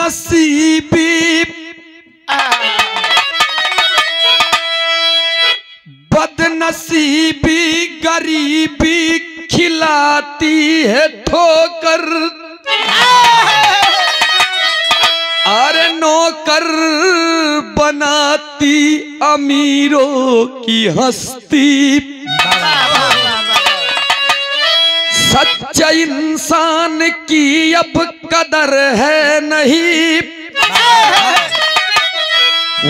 बदनसीबी बदनसीबी गरीबी खिलाती है ठोकर, अरे नौकर बनाती अमीरों की हस्ती। सच्चा इंसान की अब कदर है नहीं,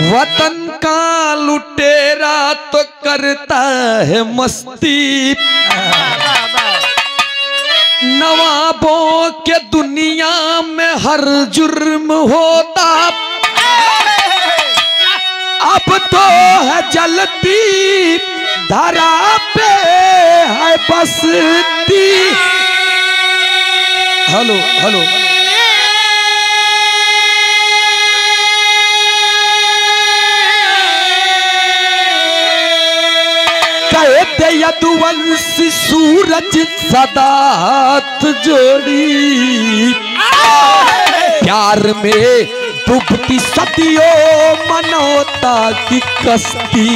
वतन का लुटेरा तो करता है मस्ती। नवाबों के दुनिया में हर जुर्म होता, अब तो है जलती धरा पे है बसती। हेलो हेलो कहते यदुवंशी सूरज सदा हाथ जोड़ी, प्यार में डूबती सदियों मनोता की कश्ती।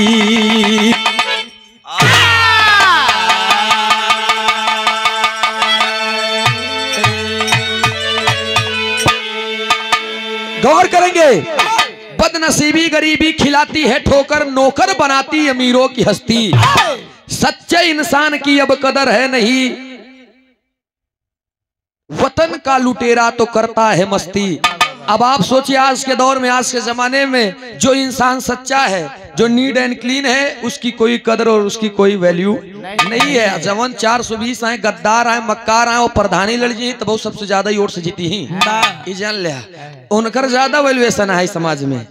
गौर करेंगे, बदनसीबी गरीबी खिलाती है ठोकर, नौकर बनाती अमीरों की हस्ती। सच्चे इंसान की अब कदर है नहीं, वतन का लुटेरा तो करता है मस्ती। अब आप सोचिए, आज के दौर में, आज के जमाने में जो इंसान सच्चा है, जो नीट एंड क्लीन है, उसकी कोई कदर और उसकी कोई वैल्यू नहीं है। जवन 420 आए, गद्दार आए, मक्कार आए और प्रधानी लड़ी तो बहुत सबसे ज्यादा वोट से जीती ही जान लिया, उनकर ज्यादा वैल्यूएशन है समाज में।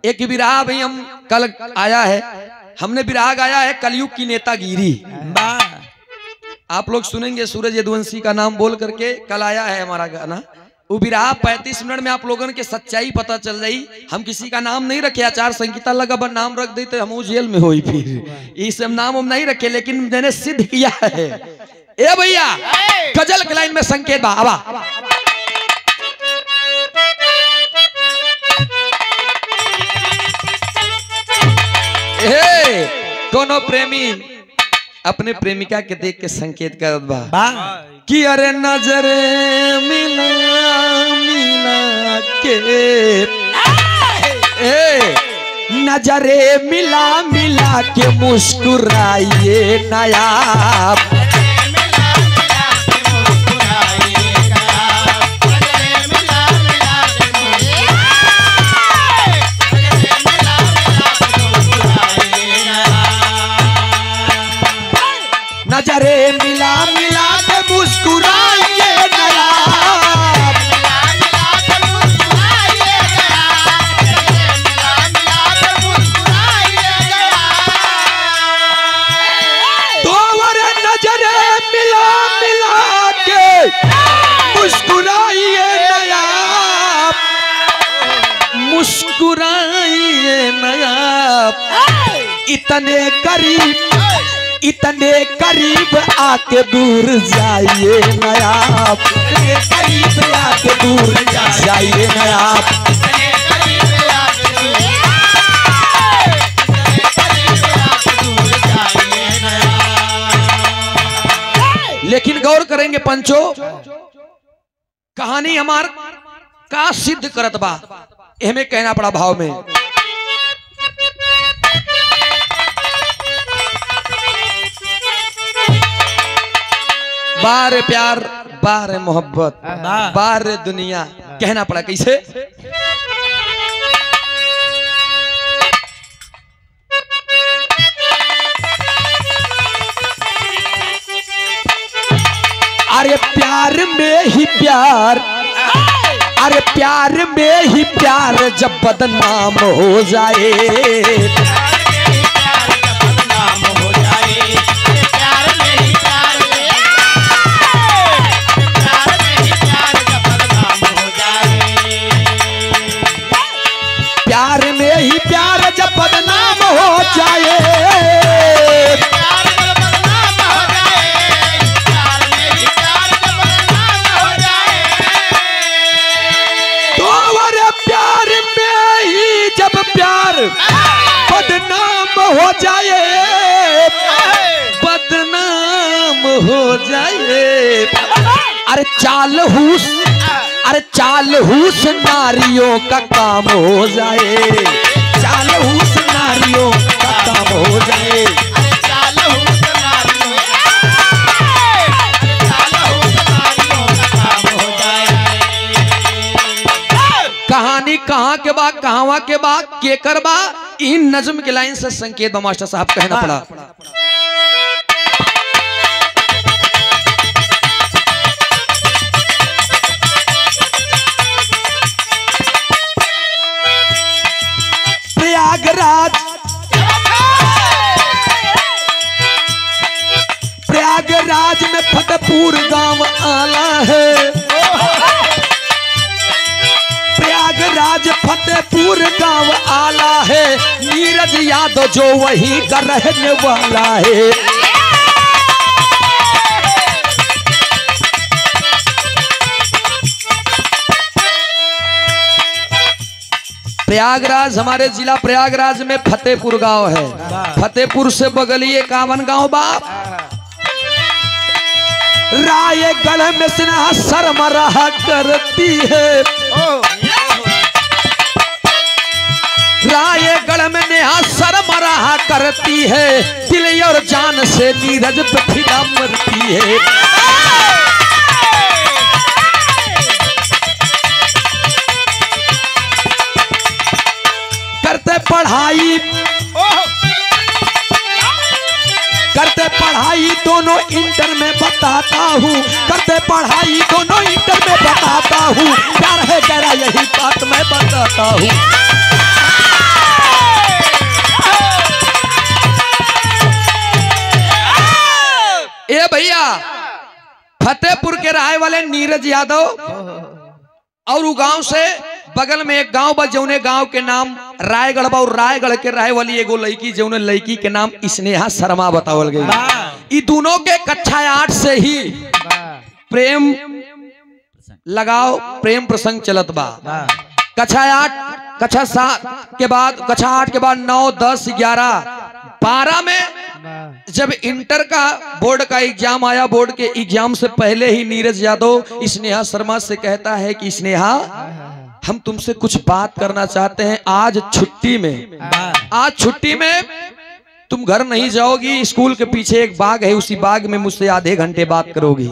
एक विराह भाई हम कल आया है, हमने विराह गाया है कलयुग की नेतागिरी। आप लोग सुनेंगे, सूरज यदुवंशी का नाम बोल करके कल आया है हमारा गाना। वो विराह 35 मिनट में आप लोगों के सच्चाई पता चल जाई। हम किसी का नाम नहीं रखे, आचार संहिता लगा बन नाम रख देते हम जेल में होई, फिर ये सब नाम हम नहीं रखे, लेकिन मैंने सिद्ध किया है। ए भैया गजल के लाइन में संकेत बाबा, कोनो प्रेमी अपने प्रेमिका के देख के संकेत करत बा कि अरे नजरे मिला मिला के, नजरे मिला मिला के मुस्कुराइए नया। नजरे मिला मिला के मुस्कुराइए नया, तो अरे नजरे मिला मिला के मुस्कुराइए नया, मुस्कुराइए नया। इतने करीब आके दूर जाइए नया, इतने करीब आके दूर जाइए नया। लेकिन गौर करेंगे पंचो, कहानी हमार का सिद्ध करत बा, हमें कहना पड़ा भाव में। बार प्यार, बार मोहब्बत, बार दुनिया, कहना पड़ा कैसे? अरे प्यार में ही प्यार, अरे प्यार में ही प्यार जब बदनाम हो जाए, प्यार में ही प्यार जब बदनाम हो जाए, तो अरे चाल हूस, अरे चाल हूस नारियों का काम हो जाए, चाल हूस नारियों का काम हो जाए। कहानी कहाँ के बा, कहवा के बा, केकर बा, इन नज्म के लाइन से संकेत बा मास्टर साहब कहना पड़ा। प्रयागराज, प्रयागराज में फतेहपुर गांव आला है, प्रयागराज फतेहपुर गांव आला है, नीरज यादव जो वहीं का रहने वाला है। प्रयागराज हमारे जिला प्रयागराज में फतेहपुर गांव है, फतेहपुर से बगलिए कावन गांव बाप, रायगढ़ में स्नेहा सरमराह करती है, रायगढ़ में नेहा सरमराह करती है, दिल और जान से नीरज पे फिदा मरती है। करते पढ़ाई, करते पढ़ाई दोनों इंटर में बताता हूँ, करते पढ़ाई दोनों इंटर में बताता हूँ, प्यार है गहरा यही बात मैं बताता हूँ। ए भैया फतेहपुर के रहे वाले नीरज यादव और गांव से बगल में एक गांव बा जौने गांव के नाम रायगढ़ बा, और रायगढ़ के रहे वाली एगो लड़की जौने लड़की के नाम स्नेहा शर्मा बतावल गई। ई दोनों के कक्षा 8 से ही प्रेम लगाओ, प्रेम प्रसंग चलत बा। कक्षा 8, कक्षा 7 के बाद, कक्षा 8 के बाद 9, 10, 11, 12 में जब इंटर का बोर्ड का एग्जाम आया, बोर्ड के एग्जाम से पहले ही नीरज यादव स्नेहा शर्मा से कहता है कि स्नेहा हम तुमसे कुछ बात करना चाहते हैं, आज छुट्टी में, आज छुट्टी में तुम घर नहीं जाओगी, स्कूल के पीछे एक बाग है, उसी बाग में मुझसे आधे घंटे बात करोगी।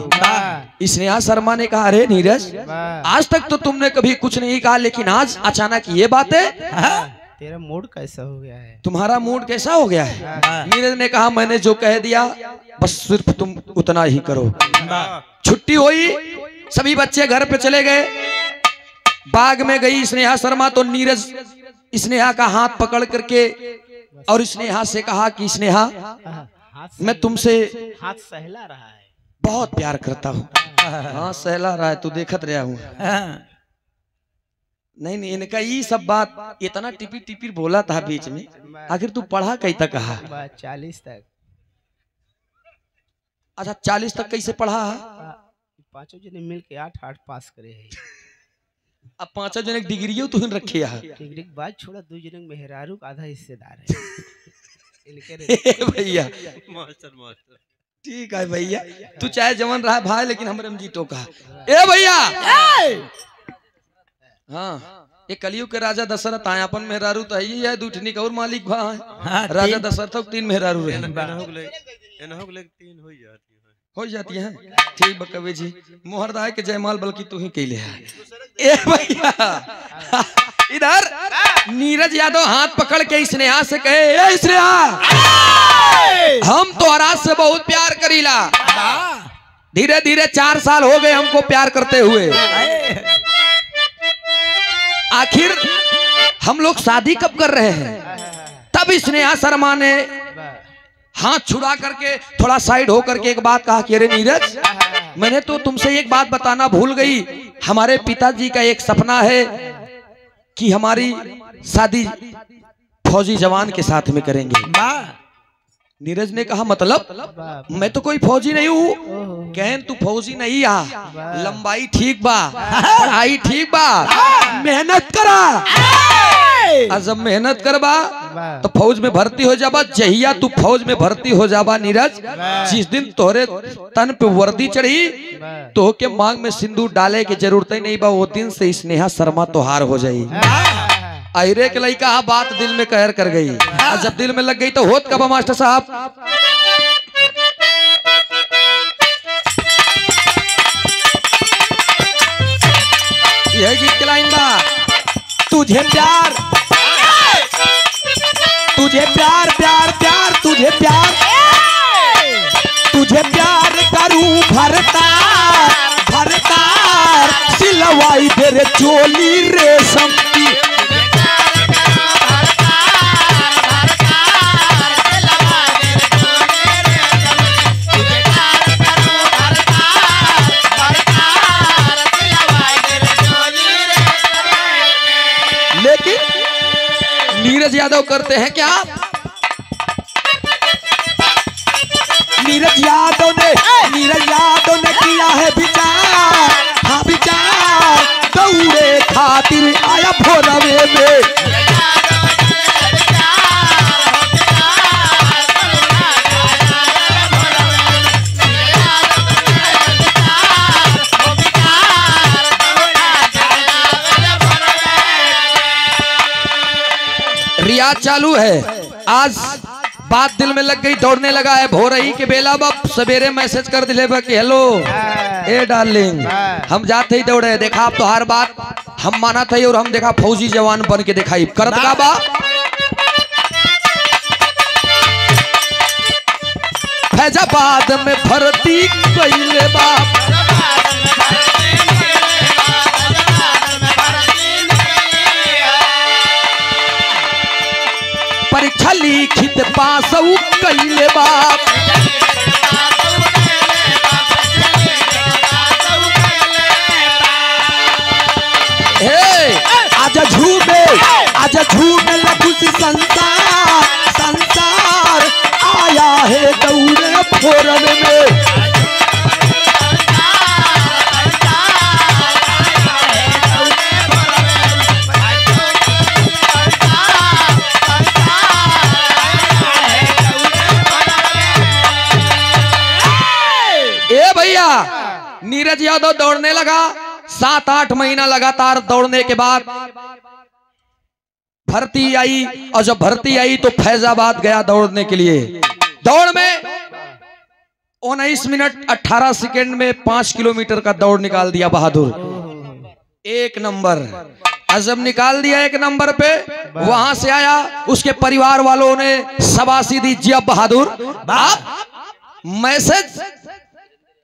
स्नेहा शर्मा ने कहा अरे नीरज आज तक तो तुमने कभी कुछ नहीं कहा, लेकिन आज अचानक ये बात है, तेरा मूड कैसा हो गया है? तुम्हारा मूड कैसा हो गया है? नीरज ने कहा मैंने जो कह दिया बस सिर्फ तुम उतना ही करो। छुट्टी हुई, सभी बच्चे घर पे चले गए, बाग में गई स्नेहा शर्मा, तो नीरज स्नेहा का हाथ पकड़ करके और स्नेहा से कहा कि स्नेहा मैं तुमसे हाथ सहला रहा है, बहुत प्यार करता हूँ। हाँ सहला रहा है, तू देखत रहा हूँ। नहीं नहीं, इनका ये सब बात इतना टिपी टिपी बोला था बीच में, आखिर तू पढ़ा कहीं तक कहा? 40 तक। अच्छा 40 तक कैसे पढ़ा? पांचों जने मिल के 8 पास करे है। अब 5 जने डिग्रियों तू रखे है, डिग्री के बाद छोड़ा 2 जने मेहरारू का आधा हिस्सेदार है। भैया मास्टर ठीक है भैया, तू चाहे जवन रहा भाई, लेकिन हमरे में जीतो का। ए भैया हाँ, ये कलयुग के राजा दशरथ आए, अपन मेहरारू तो है दूठनी का और मालिक भा है। राजा दशरथ 3 मेहरारू रहे, 3 हो जाती है। ठीक बकवे जी, मोहरदाय के जयमाल बल्कि तू ही कैले है। ए भैया इधर नीरज यादव हाथ पकड़ के स्नेहा से कहे ए स्नेहा हम तो आराज से बहुत प्यार करीला, धीरे धीरे 4 साल हो गए हमको प्यार करते हुए, आखिर हम लोग शादी कब कर रहे हैं? तब स्नेहा शर्मा ने हाथ छुड़ा करके थोड़ा साइड हो करके एक बात कहा कि अरे नीरज मैंने तो तुमसे एक बात बताना भूल गई, हमारे पिताजी का एक सपना है कि हमारी शादी फौजी जवान के साथ में करेंगे। नीरज ने कहा मतलब? मैं तो कोई फौजी नहीं हूँ। कहन तू फौजी नहीं आ, लंबाई ठीक बा, पढ़ाई ठीक बा, मेहनत करा, और जब मेहनत करबा तो फौज में भर्ती हो जाबा। जहिया तू फौज में भर्ती हो जाबा नीरज, जिस दिन तोहरे तन पे वर्दी चढ़ी तो के मांग में सिंदूर डाले की जरूरत ही नहीं बा। वो दिन से स्नेहा शर्मा तोहार हो जाई। अरे के लड़का हाँ बात दिल में कहर कर गई, और जब दिल में लग गई तो होत कब मास्टर साहब। यह गीत की लाइन बा, तुझे प्यार तुझे प्यार प्यार प्यार तुझे प्यार तुझे प्यार करूं भरतार भरतार सिलवाई दे रे चोली रेशम की। नीरज यादव करते हैं क्या? नीरज यादव ने किया है विचार, हाँ विचार दौड़े खातिर आया भोरवे में। रियाज चालू है, आज बात दिल में लग गई, दौड़ने लगा है। भोरही के बेला बाप सवेरे मैसेज कर दिले कि हेलो ए डार्लिंग, हम जाते ही दौड़े। देखा आप तो हर बात हम माना था और हम देखा फौजी जवान बन के दिखाई करत का बा। फैजाबाद में भर्ती कइले बाप, परीक्षा लिखित पास कइले बाप। आज झूमे लगुसी संसार संसार आया है दौड़े फोरम में। नीरज यादव दौड़ने लगा, 7-8 महीना लगातार दौड़ने के बाद भर्ती आई, और जब भर्ती आई तो फैजाबाद गया दौड़ने के लिए। दौड़ में 19 मिनट 18 सेकेंड में 5 किलोमीटर का दौड़ निकाल दिया बहादुर, 1 नंबर। जब निकाल दिया 1 नंबर पे, वहां से आया, उसके परिवार वालों ने शाबाशी दी, जी बहादुर। मैसेज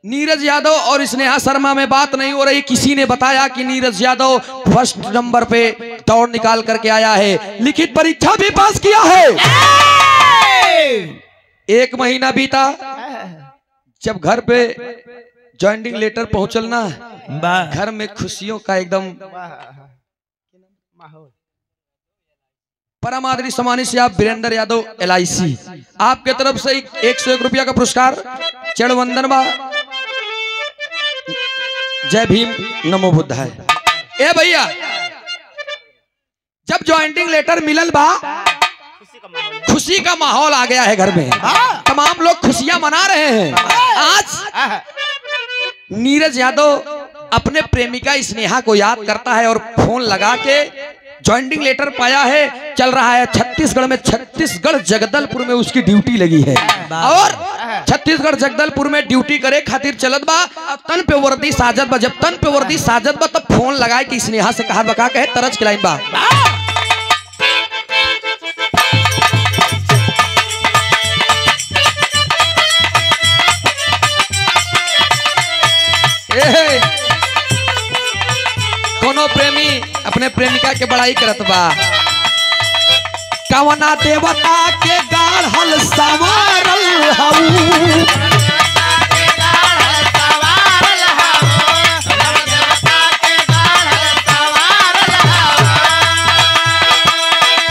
नीरज यादव और स्नेहा शर्मा में बात नहीं हो रही, किसी ने बताया कि नीरज यादव फर्स्ट नंबर पे दौड़ निकाल करके आया है, लिखित परीक्षा भी पास किया है। 1 महीना बीता, जब घर पे ज्वाइनिंग लेटर पहुंचल ना, घर में खुशियों का एकदम परम आदरणीय सम्मानित से आप वीरेंद्र यादव LIC आपके तरफ से 101 रुपया का पुरस्कार चरण वंदन बा। जय भीम नमो बुद्ध है। ए भैया, जब ज्वाइनिंग लेटर मिलल बा, खुशी का माहौल आ गया है घर में, तमाम लोग खुशियां मना रहे हैं। आज नीरज यादव अपने प्रेमिका स्नेहा को याद करता है और फोन लगा के ज्वाइनिंग लेटर पाया है, चल रहा है छत्तीसगढ़ में, छत्तीसगढ़ जगदलपुर में उसकी ड्यूटी लगी है, और छत्तीसगढ़ जगदलपुर में ड्यूटी करे खातिर चलत बा। तन पे वर्दी साजत बा, जब तन पे वर्दी साजत बा तब फोन लगाए कि स्नेहा से कहा बका कहे तरज के लाइन बा। कोनो प्रेमी अपने प्रेमिका के बड़ाई करत बा, कवना देवता के गाढ़ल सवारल हऊ,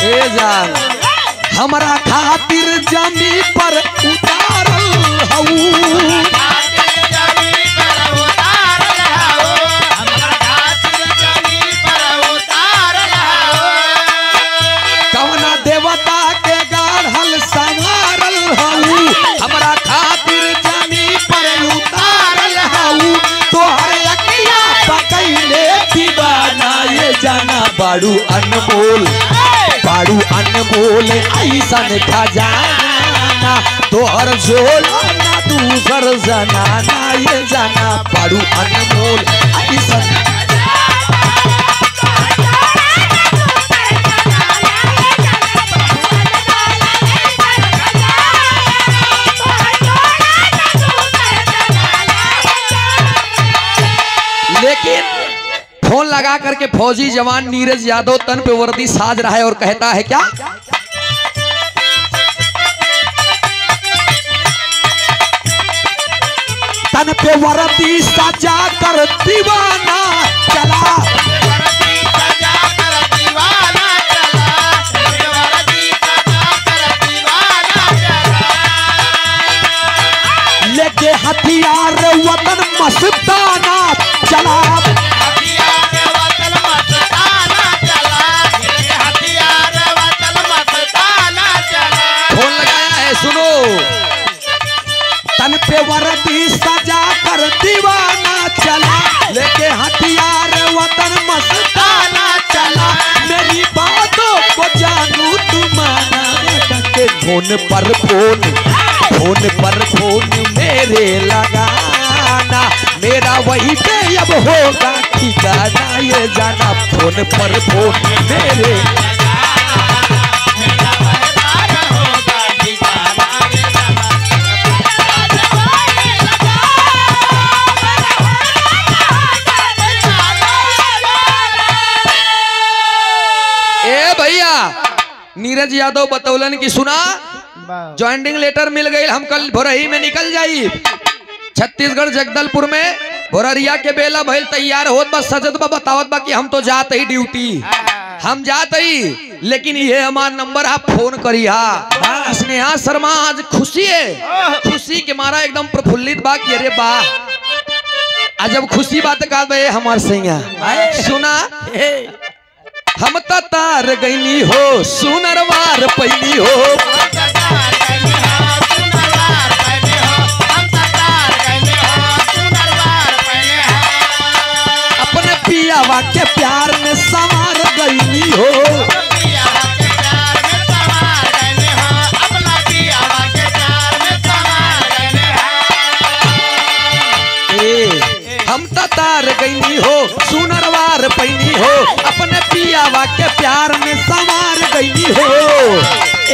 ए जान हमरा खातिर जमी पर उतारल हऊ, बाड़ू अनमोल, बाड़ू अनमोल ऐसन खजाना, तोहर झोला ना दूसर जनाना, ये जाना बाड़ू अनमोल ऐसन। लेकिन फोन लगा करके फौजी जवान नीरज यादव तन पे वर्दी साज रहा है और कहता है क्या, तन पे वर्दी सजा कर दीवाना चला, लेके हथियार वतन मस्ताना चला, फोन लगाया है सुनो, तन पे वर्दी सजा कर दीवाना चला, लेके हथियार वतन मस्ताना चला, मेरी बातों को जानू तू माना, फोन पर फोन, फोन पर फोन मेरे लगाना, मेरा वही पे अब होगा ठिकाना, ये जाना फोन पर फोन मेरे। ए भैया नीरज यादव बतौलन की सुना, ज्वाइनिंग लेटर मिल गई, हम कल भोरही में निकल जाई, छत्तीसगढ़ जगदलपुर में भोररिया के बेला भइल तैयार होत बा, सजत बा, बतावत बा कि हम तो जात ही ड्यूटी, हम जात ही, लेकिन ये हमारा नंबर आप फोन करी हा। स्नेहा शर्मा आज खुशी है, खुशी के मारा एकदम प्रफुल्लित बा कि अरे बा आज जब खुशी बात का बे हमार सैया सुना, हम तार गईली हो सुनरवार पैली हो, अपने पियावा के प्यार में संवार गईली हो, हम तार गईली हो सुनरवार पैनी हो, अपने पियावा के प्यार में संवार गईली हो,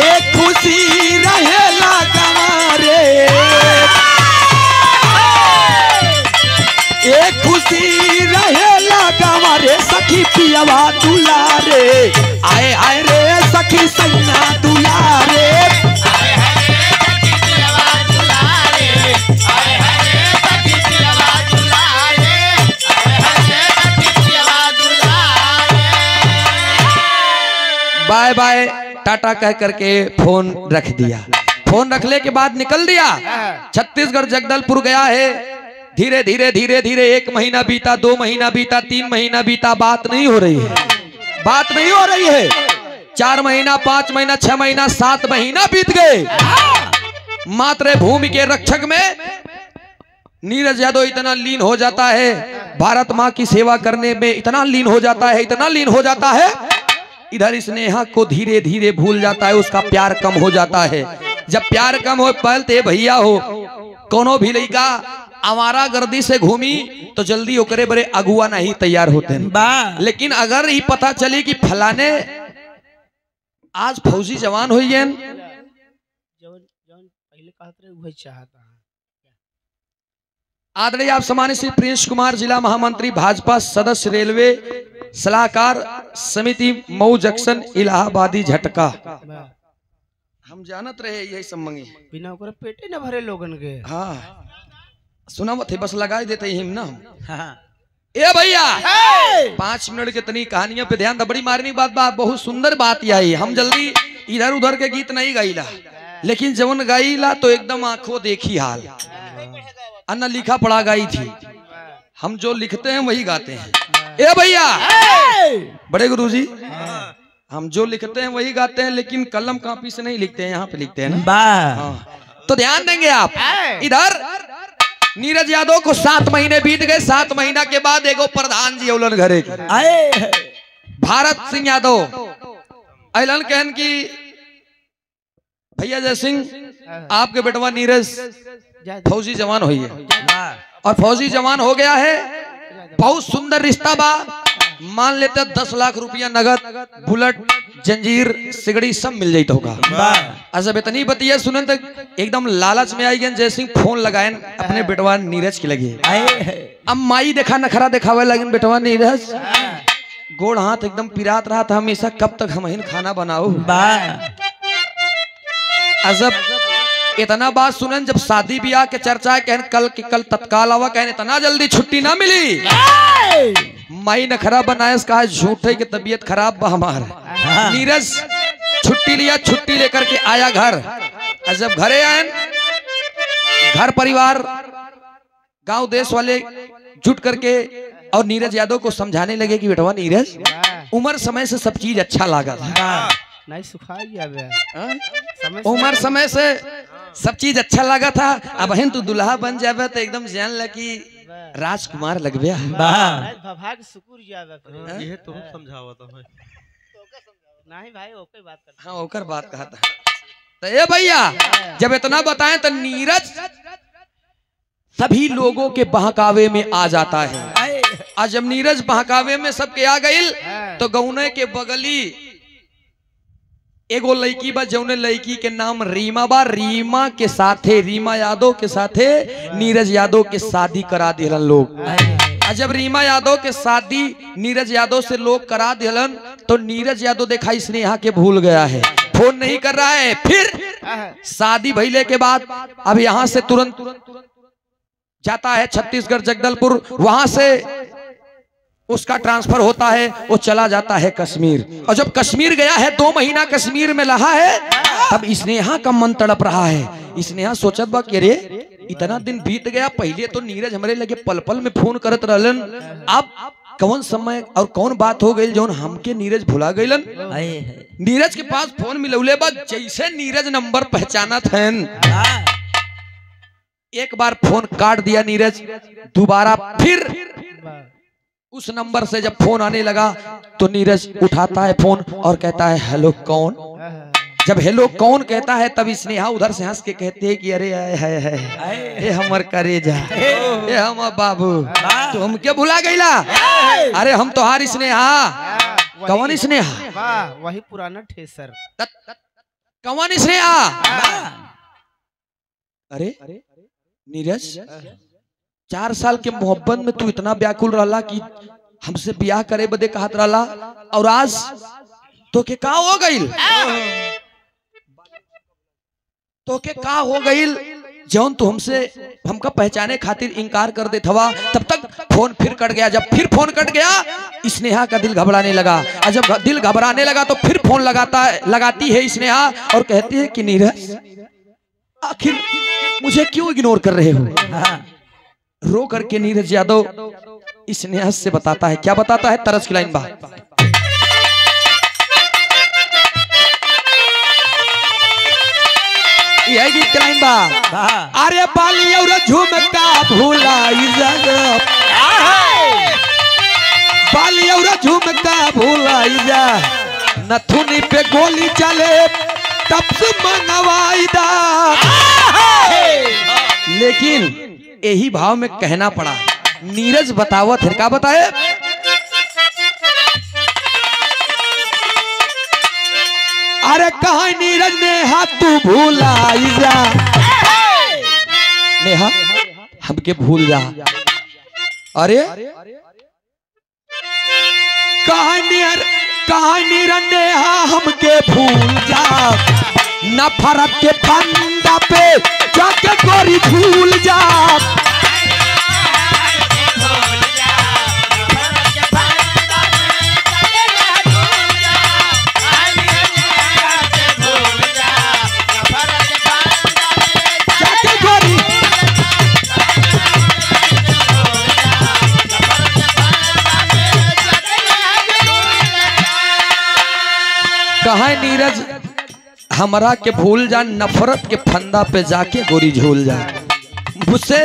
एक खुशी रहेला गंवारे, एक खुशी रहेला गंवारे, सखी पियावा दुलारे, आए आए रे सखी सैया दुलारे, बाय बाय टाटा कह करके फोन रख दिया, फोन रखने के बाद निकल दिया, छत्तीसगढ़ जगदलपुर गया है, धीरे धीरे धीरे धीरे 1 महीना बीता, 2 महीना बीता, 3 महीना बीता, बात नहीं हो रही है, बात नहीं हो रही है, 4 महीना 5 महीना 6 महीना 7 महीना बीत गए, मातृभूमि के रक्षक में नीरज यादव इतना लीन हो जाता है, भारत माँ की सेवा करने में इतना लीन हो जाता है, इतना लीन हो जाता है, इधर स्नेहा को धीरे धीरे भूल जाता है, उसका प्यार कम हो जाता है, जब प्यार कम हो पहलते भैया हो कोनो भी लड़का आवारा गर्दी से घूमी तो जल्दी ओकरे बड़े अगुआ नहीं तैयार होते हैं, लेकिन अगर ही पता चली कि फलाने आज फौजी जवान हुई है, आदरणीय आप सम्मानित श्री प्रिंस कुमार जिला महामंत्री भाजपा सदस्य रेलवे सलाहकार समिति मऊ जंक्शन इलाहाबादी झटका, हम जानत रहे यही सब मंगे बिना ओकरे पेटे न भरे लोगन के, हाँ सुना थे बस लगा देते हिम ना, ए भैया 5 मिनट के तनी कहानियों पे ध्यान, बड़ी मारनी बात बहुत सुंदर बात यही, हम जल्दी इधर उधर के गीत नहीं गाइला, लेकिन जवन गाइला तो एकदम आंखों देखी हाल, अन्ना लिखा पढ़ा गाई थी, हम जो लिखते हैं वही गाते हैं, ए भैया बड़े गुरुजी हम जो लिखते हैं वही गाते हैं, लेकिन कलम कापी से नहीं लिखते हैं, यहाँ पे लिखते हैं ना, हाँ। तो ध्यान देंगे आप, इधर नीरज यादव को 7 महीने बीत गए, 7 महीना के बाद एगो प्रधान जी औलन घरे आए, भारत सिंह यादव ऐलान कहन की भैया जय सिंह आपके बेटवा नीरज फौजी जवान हुई है और फौजी जवान हो गया है। बहुत सुंदर रिश्ता बा, मान लेते 10 लाख रुपया नगद, बुलेट, जंजीर, सिगड़ी सब मिल जाता होगा। अच्छा इतनी बतिया सुनन तक एकदम लालच में आई गए जय सिंह फोन लगाए अपने बेटवा नीरज के लगे। अब माई देखा नखरा दिखावे लगे बेटवा नीरज, गोड़ हाथ एकदम पिरात रहा था हमेशा, कब तक हम खाना बनाओ। अजब इतना बात सुनन जब शादी ब्याह के चर्चा है, कहन कल तत्काल आवा, कहन इतना जल्दी छुट्टी ना मिली। माई नखरा बनाए कहा झूठे की तबीयत खराब बा हमार। नीरज छुट्टी लिया, छुट्टी लेकर के आया घर। जब घरे आए घर परिवार गांव देश वाले जुट करके और नीरज यादव को समझाने लगे कि बेटवा नीरज उम्र समय से सब चीज अच्छा लगा था, नहीं सुखा गया उम्र समय से सब चीज अच्छा लगा था। अब बहन तू दुल्हा बन जावे तो एकदम जान ल कि राजकुमार लगबे। भाग सुकुर जावे ये तुम समझावत हो नहीं भाई ओके बात कर। हाँ ओकर बात कहा था। तो ये भैया जब इतना बताएं तो नीरज सभी लोगों के बहकावे में आ जाता है। आज जब नीरज बहकावे में सबके आ गई तो गौने के बगली एगो लड़की बा, जौने लड़की के नाम रीमा बा। रीमा के साथे, रीमा यादव के साथे नीरज यादव के शादी करा दिलन लोग। जब रीमा यादव के शादी नीरज यादव से लोग करा दिलन तो नीरज यादव देखा स्नेहा के भूल गया है, फोन नहीं कर रहा है। फिर शादी भइले के बाद अब यहाँ से तुरंत जाता है छत्तीसगढ़ जगदलपुर, वहां से उसका ट्रांसफर होता है, वो चला जाता है कश्मीर। और जब कश्मीर गया है 2 महीना कश्मीर में रहा है, तब स्नेहा का मन तड़प रहा है। स्नेहा सोचत बा कि अरे इतना दिन बीत गया, पहले तो नीरज हमारे लगे पल पल में फोन करत रहलन, अब कौन समय और कौन बात हो गई जो हमके नीरज भुला गईलन। नीरज के पास फोन मिलौले बाद जैसे नीरज नंबर पहचाना था, एक बार फोन काट दिया नीरज, दोबारा फिर उस नंबर से जब फोन आने लगा तो नीरज उठाता है फोन और कहता है हेलो कौन। जब हेलो कौन कहता है तब स्नेहा उधर से हंस के कहते हैं कि अरे है हमर करेजा, ए हम बाबू तो हमके भुला गईला। अरे हम तो हार स्नेहा। कौन स्नेहा? वही पुराना ठेसर। कौन स्नेहा? अरे नीरज 4 साल के मोहब्बत में तू इतना व्याकुल रहला कि हमसे ब्याह करे बदे कहत रहला, और आज तो के का हो गईल? तो के का हो गईल जौन तू हमका पहचाने खातिर इनकार कर दे थवा। तब तक फोन फिर कट गया। जब फिर फोन कट गया स्नेहा का दिल घबराने लगा, और जब दिल घबराने लगा तो फिर फोन लगाती है स्नेहा और कहती है कि नीरज आखिर मुझे क्यों इग्नोर कर रहे हो। रो करके नीरज यादव स्नेहा से बताता है, क्या बताता है? तरस की लाइन बा, यह गीत की लाइन बा। अरे बाली और झुमका भुलाई जा, बाली और झुमका भुलाई जा, नथुनी पे गोली चले तब से मंगवाई दा। लेकिन यही भाव में कहना पड़ा। नीरज बतावत है, क्या बताए? अरे कहा नीरज नेहा तू भूलाई जा, नेहा हमके भूल जा। अरे कहा नीरज नेहा हमके भूल जा, नफरत के फंदा पे जाके गोरी भूल जा। कहा नीरज हमरा के भूल जा, नफरत के फंदा पे जाके गोरी झूल जा। मुझसे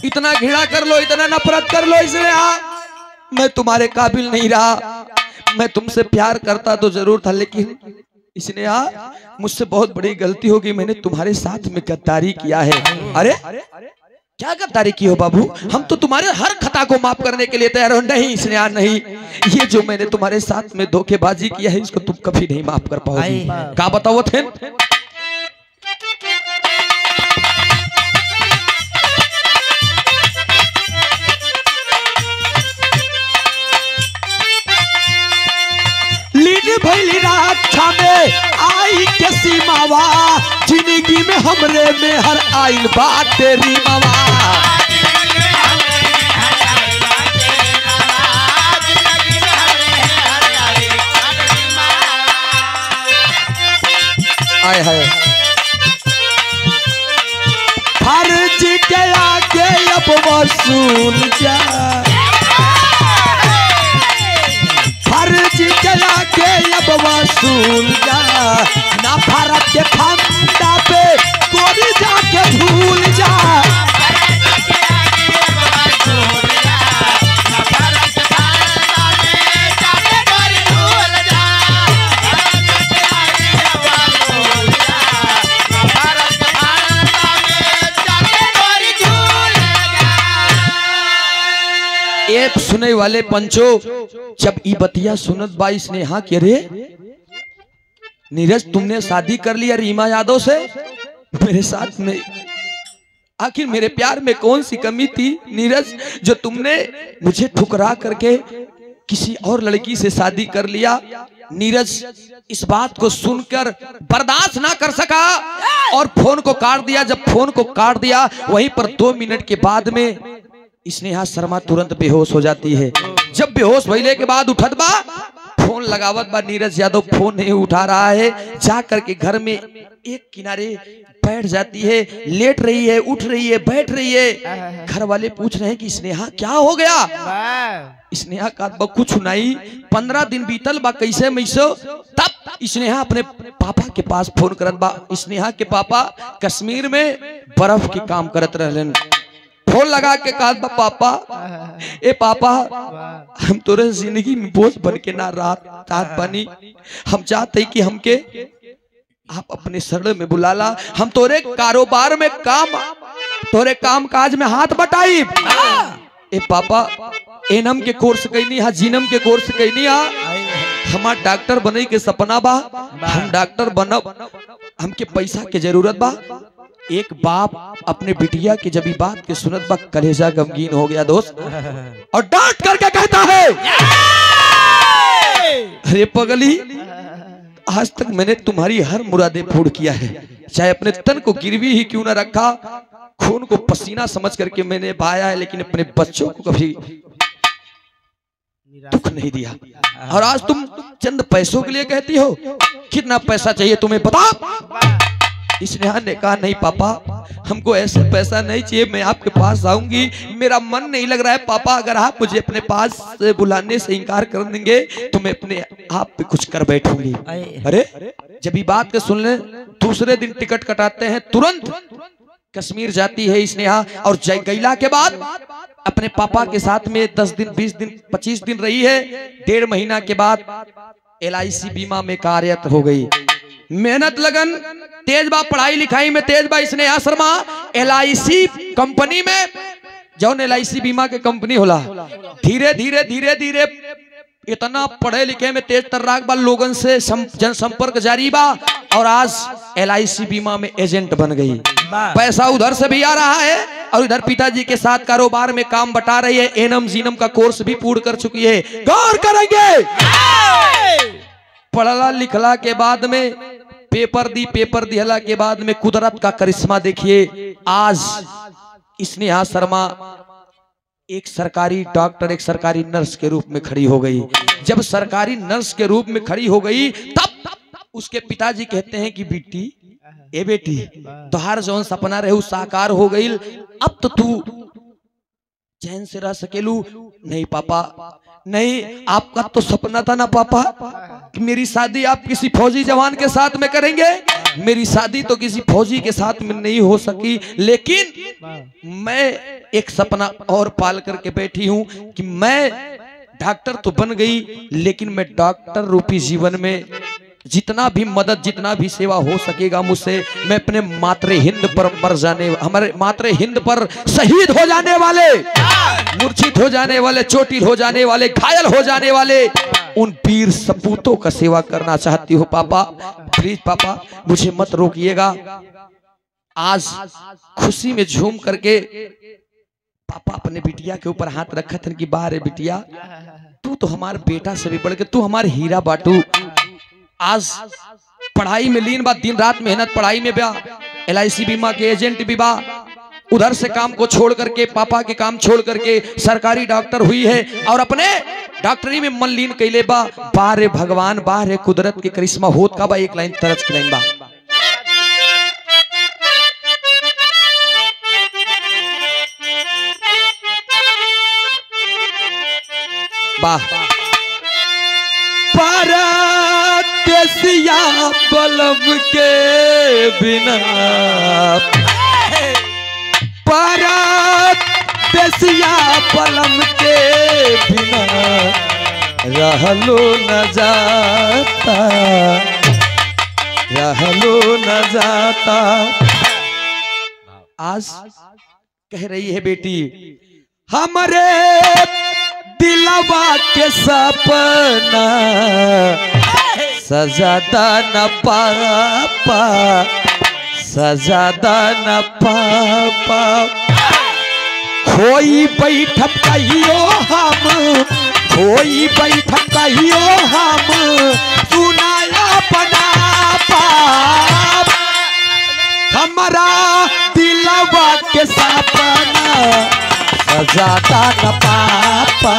इतना घृणा कर लो, इतना नफरत कर लो, इसलिए मैं तुम्हारे काबिल नहीं रहा, मैं तुमसे प्यार करता तो जरूर था, लेकिन स्नेहा मुझसे बहुत बड़ी गलती होगी, मैंने तुम्हारे साथ में गद्दारी किया है। अरे क्या गद्दारी की हो बाबू? हम तो तुम्हारे हर खता को माफ करने के लिए तैयार हो। नहीं स्नेहा नहीं, ये जो मैंने तुम्हारे साथ में धोखेबाजी किया है इसको तुम कभी नहीं माफ कर पाओगी। क्या बताओ थे? भैली रक्षा में आई के सीमावा, जिंदगी में हमरे में हर आइल बात तेरी मावा। आए हाय फर्ज के आगे अब वसूल जा, फर्ज के आगे अब वसूल जा, ना भारत के फंदा पे गोरी जाके भूल जा। एक सुने वाले पंचो जब ई बतिया सुनत बाई स्नेहा के रे नीरज तुमने शादी कर लिया रीमा यादव से, मेरे साथ में आखिर मेरे प्यार में कौन सी कमी थी नीरज जो तुमने मुझे ठुकरा करके किसी और लड़की से शादी कर लिया। नीरज इस बात को सुनकर बर्दाश्त ना कर सका और फोन को काट दिया। जब फोन को काट दिया वहीं पर 2 मिनट के बाद में स्नेहा शर्मा तुरंत बेहोश हो जाती है। जब बेहोश भइले के बाद उठत बा, फोन लगावत बा, नीरज यादव फोन नहीं उठा रहा है। जा करके घर में एक किनारे बैठ जाती है, लेट रही है, उठ रही है, बैठ रही है। घर वाले पूछ रहे हैं कि स्नेहा क्या हो गया? स्नेहा का कुछ नहीं, 15 दिन बीतल बा कैसे मैसो। तब स्नेहा अपने पापा के पास फोन करत बा। स्नेहा के पापा कश्मीर में बर्फ के काम करत रहलन। फोन लगा के कहा पापा, ए पापा हम तोरे जिंदगी में बोझ बन के ना रात बनी, हम चाहते कि हमके आप अपने शरण में बुला ला, हम तोरे कारोबार में तोरे काम काज में हाथ बटाई। ए पापा एनम के कोर्स कैनी हा, जीनम के कोर्स कैनी हा, हमार डॉक्टर बने के सपना बा, हम डॉक्टर बनब, हमके पैसा के जरूरत बा। एक बाप अपने बिटिया की जब बात के सुनत बा कलेजा गमगीन हो गया दोस्त, और डांट करके कहता है अरे पगली, आज तक मैंने तुम्हारी हर मुरादे पूर्ण किया है, चाहे अपने तन को गिरवी ही क्यों ना रखा, खून को पसीना समझ करके मैंने बहाया है, लेकिन अपने बच्चों को कभी दुख नहीं दिया। और आज तुम चंद पैसों के लिए कहती हो, कितना पैसा चाहिए तुम्हें बता। स्नेहा ने कहा नहीं पापा, हमको ऐसे पैसा नहीं चाहिए, मैं आपके पास आऊंगी, मेरा मन नहीं लग रहा है पापा, अगर आप मुझे अपने पास से बुलाने से इनकार कर देंगे तो मैं अपने आप पे कुछ कर बैठूंगी। अरे जब ये बात के सुन ले, दूसरे दिन टिकट कटाते हैं, तुरंत कश्मीर जाती है स्नेहा, और गैला के बाद अपने पापा के साथ में 10 दिन 20 दिन 25 दिन रही है। 1.5 महीना के बाद LIC बीमा में कार्यरत हो गई। मेहनत लगन तेज बा, पढ़ाई लिखाई में तेज बा स्नेहा शर्मा। LIC कंपनी में, जौन LIC बीमा के कंपनी होला, धीरे धीरे धीरे धीरे इतना पढ़े लिखे में तेज तर्राक बा, लोगन से जनसंपर्क जारी बा, और आज LIC बीमा में एजेंट बन गई। पैसा उधर से भी आ रहा है और इधर पिताजी के साथ कारोबार में काम बटा रही है। एनम जीनम का कोर्स भी पूर्ण कर चुकी है। गौर करेंगे, पढ़ला लिखला के बाद में पेपर दिहला के बाद में कुदरत का करिश्मा देखिए, आज स्नेहा शर्मा एक सरकारी डॉक्टर, एक सरकारी नर्स के रूप में खड़ी हो गई। जब सरकारी नर्स के रूप में खड़ी हो गई तब उसके पिताजी कहते हैं कि बेटी, ए बेटी, तुहार जौन सपना रहे साकार हो गई, अब तो तू चैन से रह सकेलू। नहीं पापा नहीं, आपका तो सपना था ना पापा कि मेरी शादी आप किसी फौजी जवान के साथ में करेंगे, मेरी शादी तो किसी फौजी के साथ में नहीं हो सकी, लेकिन मैं एक सपना और पाल करके बैठी हूं कि मैं डॉक्टर तो बन गई, लेकिन मैं डॉक्टर रूपी जीवन में जितना भी मदद, जितना भी सेवा हो सकेगा मुझसे, मैं अपने मातृ हिंद पर मर जाने, हमारे मातृ हिंद पर शहीद हो जाने वाले, मूर्छित हो जाने वाले, चोटिल हो जाने वाले, घायल हो जाने वाले उन वीर सपूतों का सेवा करना चाहती हूँ पापा। प्लीज पापा मुझे मत रोकिएगा। आज खुशी में झूम करके पापा अपने बिटिया के ऊपर हाथ रखा था कि बारे बिटिया, तू तो हमारे बेटा से भी बढ़ के, तू हमारे हीरा बाटू। आज पढ़ाई में लीन बा, दिन रात मेहनत पढ़ाई में बा, LIC बीमा के एजेंट भी बा, उधर से काम को छोड़ करके, पापा के काम छोड़ करके सरकारी डॉक्टर हुई है और अपने डॉक्टरी में मन लीन कैले बा। बारे भगवान, बारे कुदरत के करिश्मा होत का बा। एक लाइन तरज की लाइन बा, वाह। परदेसिया बलम के बिना, परदेसिया बलम के बिना रहलो न जाता, रहलो न जाता। आज कह रही है बेटी, हमारे दिलवा के सपना सजादा न पापा, सजादा न पापा। खोई बैठक कहियो हम, खोई बैठक कहियो हम, सुनाया बना पाप। हमारा दिलवा के सपना सजादा न पापा,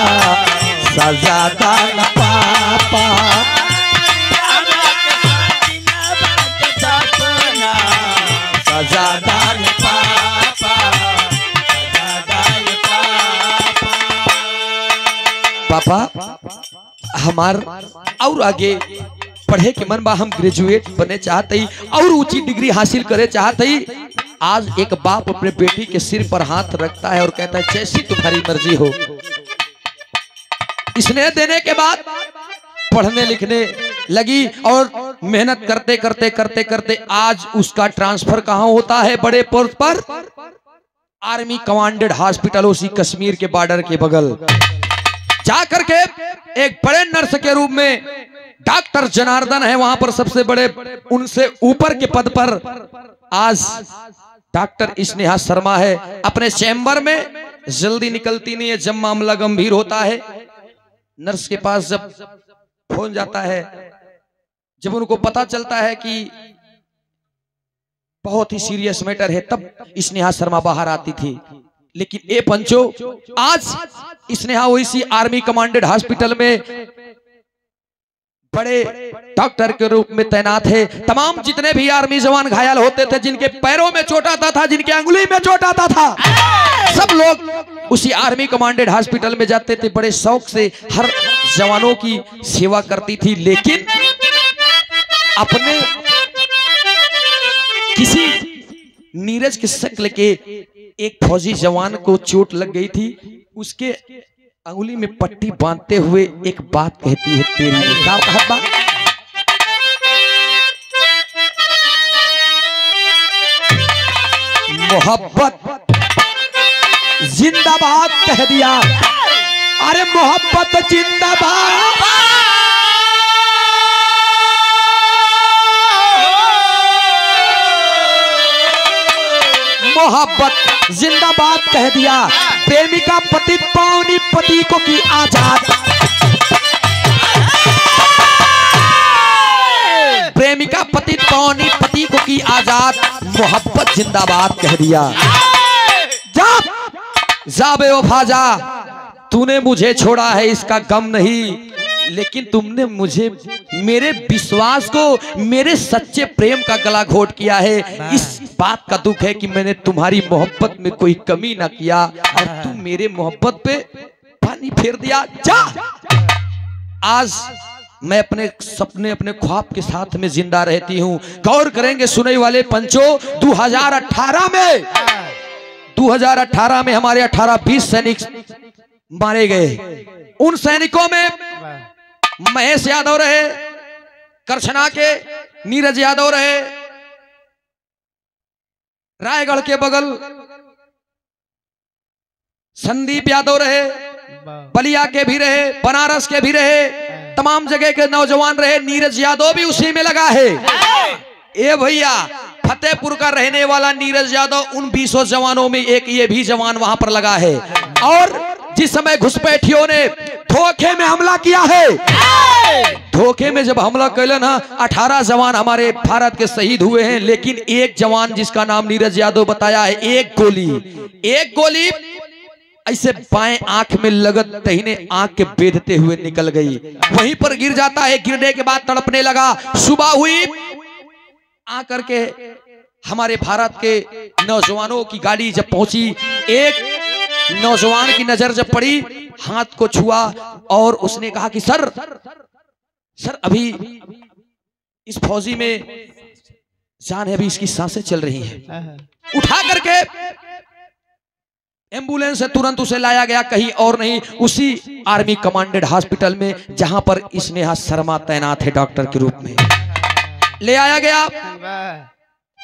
सजादा न पापा। सजादा न पापा, सजादा न पापा। हमार और आगे पढ़े के मन बा, हम ग्रेजुएट बने चाहते ही और ऊंची डिग्री हासिल करे चाहते ही। आज एक बाप अपने बेटी के सिर पर हाथ रखता है और कहता है जैसी तुम्हारी मर्जी हो। स्नेह देने के बाद पढ़ने लिखने लगी और मेहनत करते करते करते करते आज उसका ट्रांसफर कहां होता है, बड़े पोस्ट पर, आर्मी कमांडेड हॉस्पिटल, उसी कश्मीर के बॉर्डर के बगल जाकर के एक बड़े नर्स के रूप में डॉक्टर जनार्दन है वहां पर सबसे बड़े, उनसे ऊपर के पद पर आज डॉक्टर स्नेहा शर्मा है। अपने चैम्बर में जल्दी निकलती नहीं है जब मामला गंभीर होता है। नर्स के पास जब फोन जाता है, जब उनको पता चलता है कि बहुत ही सीरियस मैटर है, तब स्नेहा शर्मा बाहर आती थी। लेकिन ए पंचो, आज स्नेहा वैसी आर्मी कमांडेड हॉस्पिटल में बड़े डॉक्टर के रूप में तैनात है। तमाम जितने भी आर्मी जवान घायल होते थे, जिनके पैरों में चोट आता था, जिनके अंगुली में चोट आता था, सब लोग उसी आर्मी कमांडेड हॉस्पिटल में जाते थे। बड़े शौक से हर जवानों की सेवा करती थी। लेकिन अपने किसी नीरज के शक्ल के एक फौजी जवान को चोट लग गई थी। उसके अंगुली में पट्टी बांधते हुए एक बात कहती है, तेरी क्या बात? मोहब्बत जिंदाबाद कह दिया। अरे मोहब्बत जिंदाबाद, मोहब्बत जिंदाबाद कह दिया। प्रेमिका पति पावनी पति को की आजाद, प्रेमिका पति पावनी पति को की आजाद। मोहब्बत जिंदाबाद कह दिया। जा बेवफा जा, तूने मुझे छोड़ा है इसका गम नहीं, लेकिन तुमने मुझे, मेरे विश्वास को, मेरे सच्चे प्रेम का गला घोट किया है। इस बात का दुख है कि मैंने तुम्हारी मोहब्बत में कोई कमी ना किया और तुम मेरे मोहब्बत पे पानी फेर दिया। जा, आज मैं अपने सपने, अपने ख्वाब के साथ में जिंदा रहती हूँ। गौर करेंगे सुनने वाले पंचो, 2018 में हमारे 18-20 सैनिक मारे गए। उन सैनिकों में वाह महेश यादव रहे, करछना के नीरज यादव रहे, रायगढ़ के बगल संदीप यादव रहे, वाह बलिया के भी रहे, बनारस के भी रहे, तमाम जगह के नौजवान रहे। नीरज यादव भी उसी में लगा है। ए भैया, फतेहपुर का रहने वाला नीरज यादव उन 20 जवानों में एक ये भी जवान वहां पर लगा है। और जिस समय घुसपैठियों ने धोखे में हमला किया है, धोखे में जब हमला कैले ना 18 जवान हमारे भारत के शहीद हुए हैं, लेकिन एक जवान जिसका नाम नीरज यादव बताया है, एक गोली ऐसे बाएं आंख में लगत तहीने आंख के बेधते हुए निकल गई, वहीं पर गिर जाता है। गिरने के बाद तड़पने लगा। सुबह हुई, आकर के हमारे भारत के नौजवानों की गाड़ी जब पहुंची, एक नौजवान की नजर जब पड़ी, हाथ को छुआ और उसने कहा कि सर अभी इस फौजी में जान है, अभी इसकी सांसें चल रही हैं। उठा करके एम्बुलेंस से तुरंत उसे लाया गया, कहीं और नहीं, उसी आर्मी कमांडेड हॉस्पिटल में जहां पर स्नेहा शर्मा तैनात है डॉक्टर के रूप में। ले आया गया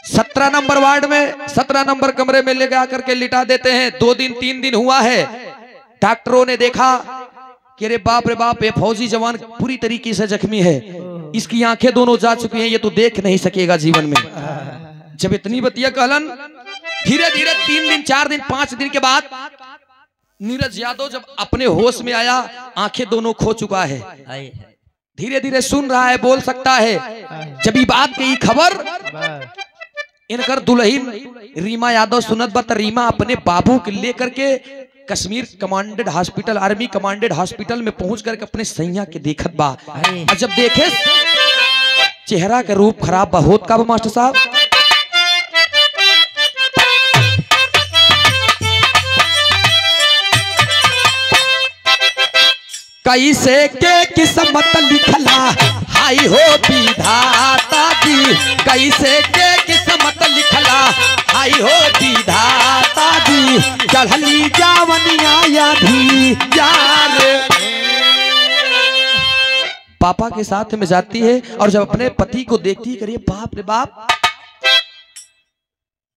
17 नंबर वार्ड में, 17 नंबर कमरे में ले जाकर के लिटा देते हैं। 2 दिन 3 दिन हुआ है। डॉक्टरों ने देखा कि अरे बाप रे बाप, ये फौजी जवान पूरी तरीके से जख्मी है, इसकी आंखें दोनों जा चुकी हैं, ये तो देख नहीं सकेगा जीवन में। जब इतनी बतिया कहलन, धीरे धीरे 3 दिन 4 दिन 5 दिन के बाद नीरज यादव जब अपने होश में आया, आंखें दोनों खो चुका है, धीरे धीरे सुन रहा है, बोल सकता है। जब ये बात की खबर इनकर दुल्हन रीमा यादव सुनत बा, रीमा अपने बाबू के लेकर के Kashmir commanded hospital, army commanded hospital में पहुंच करके अपने सैया के देखत बा। और जब देखे चेहरा का रूप खराब बहुत का मास्टर साहब, कैसे के किस्मत लिखला हाई हो विधाता जी, कैसे के किस्मत लिखला हाई हो विधाता जी, चढ़ली जावनिया या भी यार। पापा के साथ में जाती है और जब अपने पति को देखती है, करिए बाप रे बाप,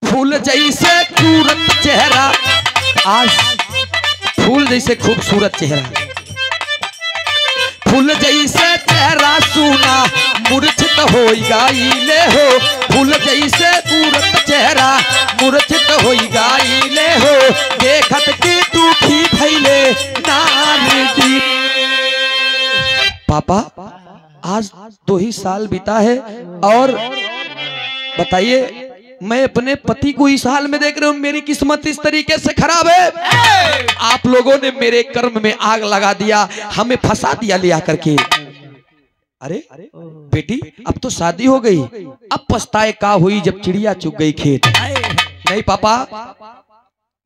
फूल जैसे खूबसूरत चेहरा, आज फूल जैसे खूबसूरत चेहरा, फूल जैसे चेहरा सुना मूर्छित हो गईले हो, फूल जैसे मूर्त चेहरा मूर्छित हो गईले हो, देखत के दुखी भइले नारी जी। पापा आज 2 ही साल बीता है और बताइए, मैं अपने पति को इस हाल में देख रहा हूं, मेरी किस्मत इस तरीके से खराब है। आप लोगों ने मेरे कर्म में आग लगा दिया, हमें फंसा दिया ले आकर के। अरे बेटी, अब तो शादी हो गई, अब पछताए का हुई जब चिड़िया चुग गई खेत। नहीं पापा,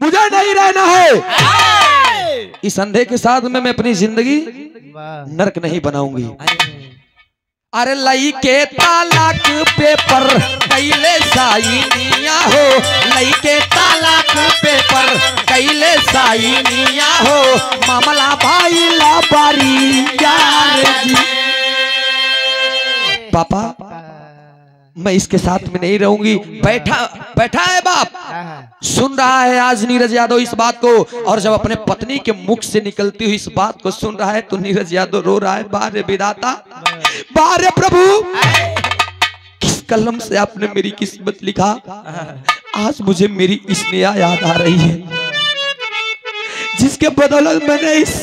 मुझे नहीं रहना है इस अंधे के साथ में, मैं अपनी जिंदगी नरक नहीं बनाऊंगी। अरे लई के तालाक पेपर कैले साइनिया हो, लई के तालाक पेपर कैले साइनिया हो, मामला भाई ला बारी यार जी। पापा मैं इसके साथ में नहीं रहूंगी। बैठा है बाप, सुन रहा है आज नीरज यादव इस बात को, और जब अपने पत्नी के मुख से निकलती हुई इस बात को सुन रहा है तो नीरज यादव रो रहा है, बारे विधाता, बारे प्रभु, किस कलम से आपने मेरी किस्मत लिखा। आज मुझे मेरी स्नेहा याद आ रही है, जिसके बदौलत मैंने इस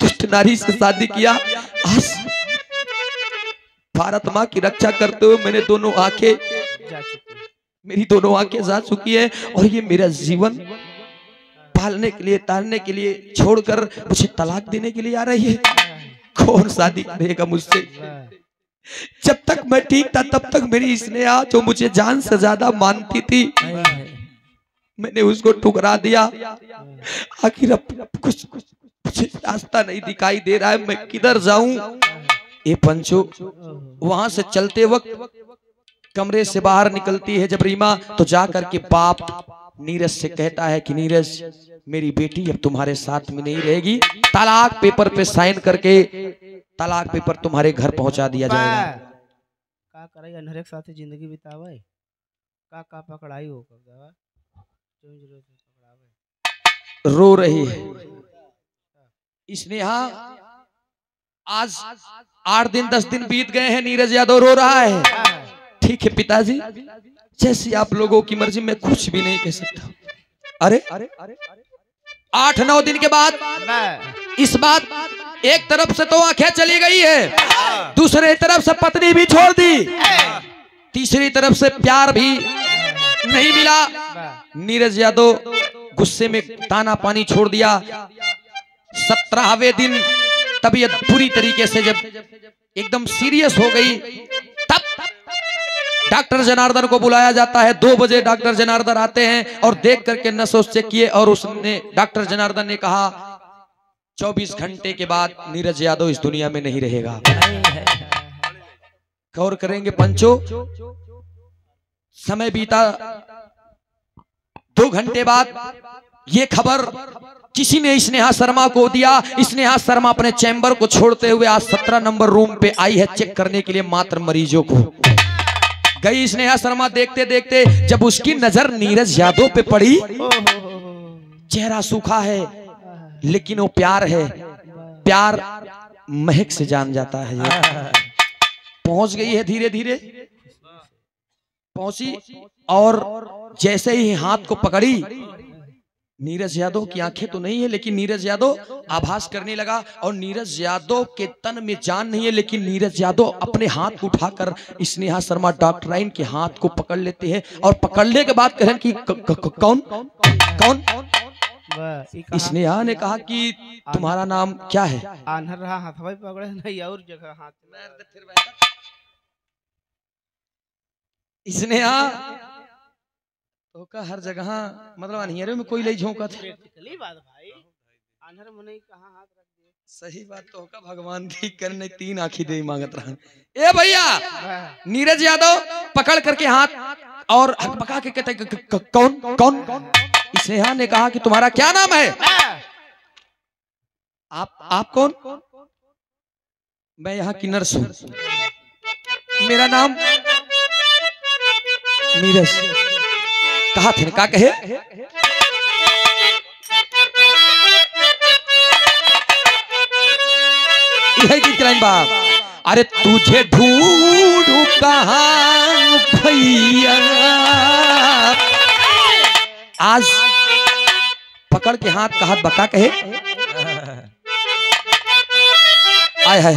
दुष्ट नारी से शादी किया। आज भारत माँ की रक्षा करते हुए मैंने दोनों आंखें मेरी दोनों आंखें जा चुकी है, और ये मेरा जीवन पालने के लिए, तारने के लिए छोड़कर मुझे तलाक देने के लिए आ रही है। कौन शादी करेगा मुझसे? जब तक मैं ठीक था तब तक मेरी स्नेहा, जो मुझे जान से ज्यादा मानती थी, मैंने उसको ठुकरा दिया। आखिर अब कुछ मुझे रास्ता नहीं दिखाई दे रहा है, मैं किधर जाऊं? ये पंचो वहां से चलते वक्त कमरे से बाहर निकलती है जब रीमा, तो जा करके बाप नीरज से कहता है कि नीरज मेरी बेटी अब तुम्हारे साथ में नहीं रहेगी, तलाक पेपर पे साइन करके तलाक पेपर तुम्हारे घर पहुंचा दिया जाएगा। का करे अनहरे के साथ जिंदगी बितावे का पकड़ाई हो कर जावा क्यों जरूरत है पकड़ावे। रो रही है स्नेहा। आज 8 दिन 10 दिन बीत गए हैं, नीरज यादव रो रहा है। ठीक है पिताजी, जैसी आप लोगों की मर्जी, मैं कुछ भी नहीं कह सकता। अरे 8-9 दिन के बाद इस बात एक तरफ से तो आंखें चली गई है, दूसरी तरफ से पत्नी भी छोड़ दी, तीसरी तरफ से प्यार भी नहीं मिला। नीरज यादव गुस्से में ताना पानी छोड़ दिया। 17वें दिन तबीयत पूरी तरीके से जब एकदम सीरियस हो गई, तब डॉक्टर जनार्दन को बुलाया जाता है। 2 बजे डॉक्टर जनार्दन आते हैं और देख करके नस चेक किए और उसने डॉक्टर जनार्दन ने कहा 24 घंटे के बाद नीरज यादव इस दुनिया में नहीं रहेगा। गौर करेंगे पंचो, समय बीता 2 घंटे बाद ये खबर किसी ने स्नेहा शर्मा को दिया। स्नेहा शर्मा अपने चैम्बर को छोड़ते हुए आज 17 नंबर रूम पे आई है चेक करने के लिए मात्र मरीजों को। गई स्नेहा शर्मा, देखते देखते जब उसकी नजर नीरज यादव पे पड़ी, चेहरा सूखा है लेकिन वो प्यार है, प्यार महक से जान जाता है। पहुंच गई है, धीरे धीरे पहुंची और जैसे ही हाथ को पकड़ी, नीरज यादव की आंखें तो नहीं है लेकिन नीरज यादव आभास करने लगा। और नीरज यादव के तन में जान नहीं है लेकिन नीरज यादव अपने हाथ को उठाकर स्नेहा शर्मा डॉक्टराइन के हाथ को पकड़ लेते हैं और पकड़ने के बाद कहें कि कौन कौन। स्नेहा ने कहा कि तुम्हारा नाम क्या है? आन्हर रहा हाथवा पकड़े नहीं और जगह हाथ स्नेहा तो का हर जगह मतलब अनहियरे में कोई ले झोंका थे। बात भाई, आन्हर मुने कहां हाथ रख दिए। सही बात तो का भगवान की करने 3 आंखी दे मांगत रहा। ए भैया, नीरज यादव पकड़ करके हाथ और हकबका के कहते कौन कौन। स्नेहा ने कहा कि तुम्हारा क्या नाम है? आप कौन? मैं यहाँ की नर्स हूँ, मेरा नाम नीरज। कहा थे का कहे? यही गीत लाइन बा। अरे तुझे ढूंढूं कहां भैया। आज पकड़ के हाथ का हाथ बका कहे आय है,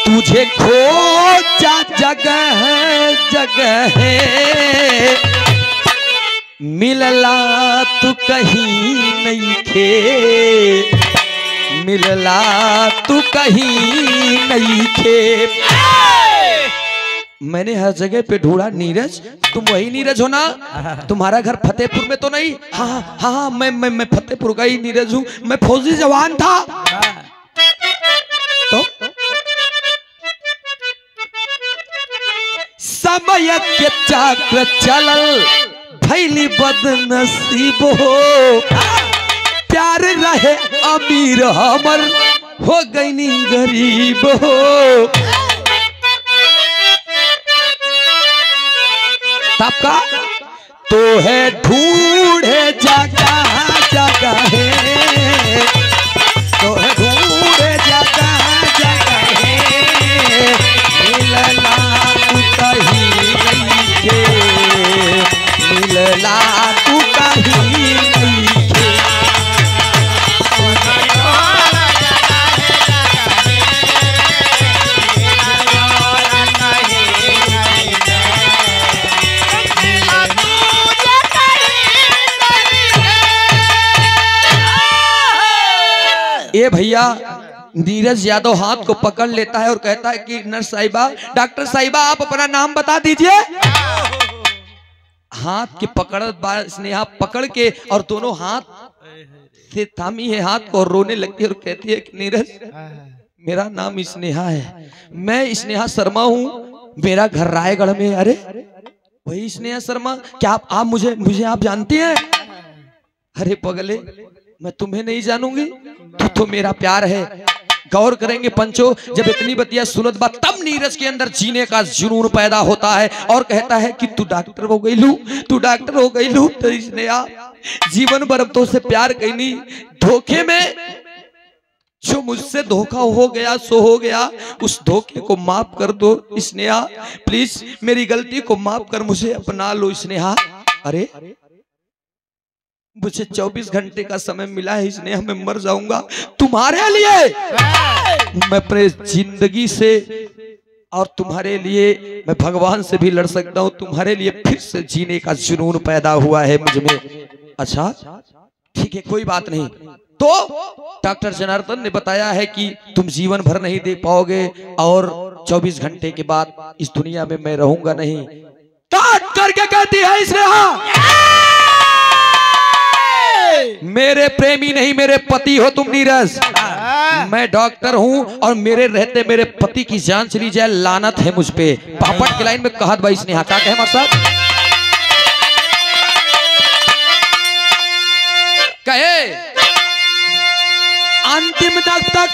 तुझे खोजा जगह जगह मिलला तू कहीं नहीं खे, मिलला तू कहीं नहीं खे। मैंने हर जगह पे ढूंढा नीरज, तुम वही नीरज हो ना? तुम्हारा घर फतेहपुर में तो नहीं? हाँ हाँ हाँ, मैं फतेहपुर का ही नीरज हूँ, मैं फौजी जवान था। तो समय के चक्र चलल भैली बदनसीब हो, प्यार रहे अमीर हमर हो गई नी गरीब हो। तब का तो है ढूंढे जगह जगह है, तो है ढूंढे जगह जगह है, मिलना तू कहीं नहीं थे, मिलना तू कहीं नहीं थे। ये भैया नीरज यादव हाथ को पकड़ लेता है और कहता है कि नर्स साहिबा, डॉक्टर साहिबा, आप अपना नाम बता दीजिए। हाथ के पकड़ स्नेहा पकड़ के और दोनों हाथ से थामी है हाथ को और रोने लगती है और कहती है कि नीरज, मेरा नाम स्नेहा है, मैं स्नेहा शर्मा हूँ, मेरा घर रायगढ़ में। अरे वही स्नेहा शर्मा, क्या आप मुझे आप जानते हैं? अरे पगले, मैं तुम्हें नहीं जानूंगी, तो मेरा प्यार है। गौर करेंगे पंचो, जब इतनी बतिया सुनत बात, तब नीरज के अंदर जीने का जुनून पैदा होता है और कहता है कि तू डॉक्टर हो गई लू, तू डॉक्टर हो गई लू। तो स्नेहा जीवन भर तो से प्यार कहीं धोखे में, जो मुझसे धोखा हो गया सो हो गया, उस धोखे को माफ कर दो स्नेहा, प्लीज मेरी गलती को माफ कर मुझे अपना लो स्नेहा। अरे मुझे 24 घंटे का समय मिला है स्नेहा, मैं मर जाऊंगा तुम्हारे लिए, मैं अपने जिंदगी से और तुम्हारे लिए मैं भगवान से भी लड़ सकता हूँ, तुम्हारे लिए फिर से जीने का जुनून पैदा हुआ है मुझ में। अच्छा ठीक है, कोई बात नहीं। तो डॉक्टर जनार्दन ने बताया है कि तुम जीवन भर नहीं दे पाओगे और 24 घंटे के बाद इस दुनिया में मैं रहूंगा नहीं। काट करके कहती है स्नेहा, मेरे प्रेमी नहीं मेरे पति हो तुम नीरज, मैं डॉक्टर हूं और मेरे रहते मेरे पति की जान चली जाए, लानत है मुझ पे। पापड़ की लाइन में कहत भाई स्नेहा का कहे हमारे साथ कहे, अंतिम तक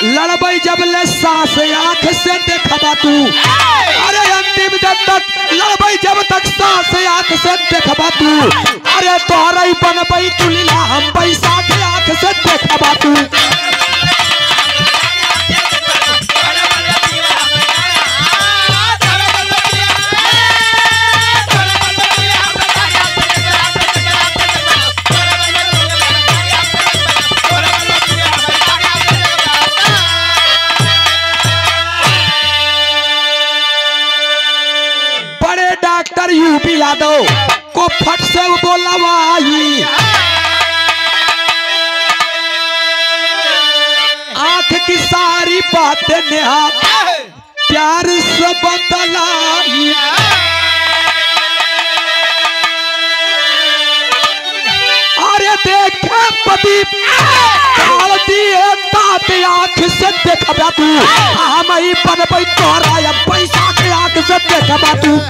लड़बई जब ले सांस आंख से देखबा तू, अरे अंतिम तक लड़बई जब तक सांस आंख से देखबा तू, अरे तोहरा बनबई तू लीला हम पैसा के आंख से देखबा तू। डॉक्टर यूपी यादव को फट से बोलवाई, आंख की सारी बातें नेहा प्यार से बतलाई, अरे देखे पति तात आंख से देखबा तू, हम ही बनबई तोरा पैसा के आंख से देखबा तू।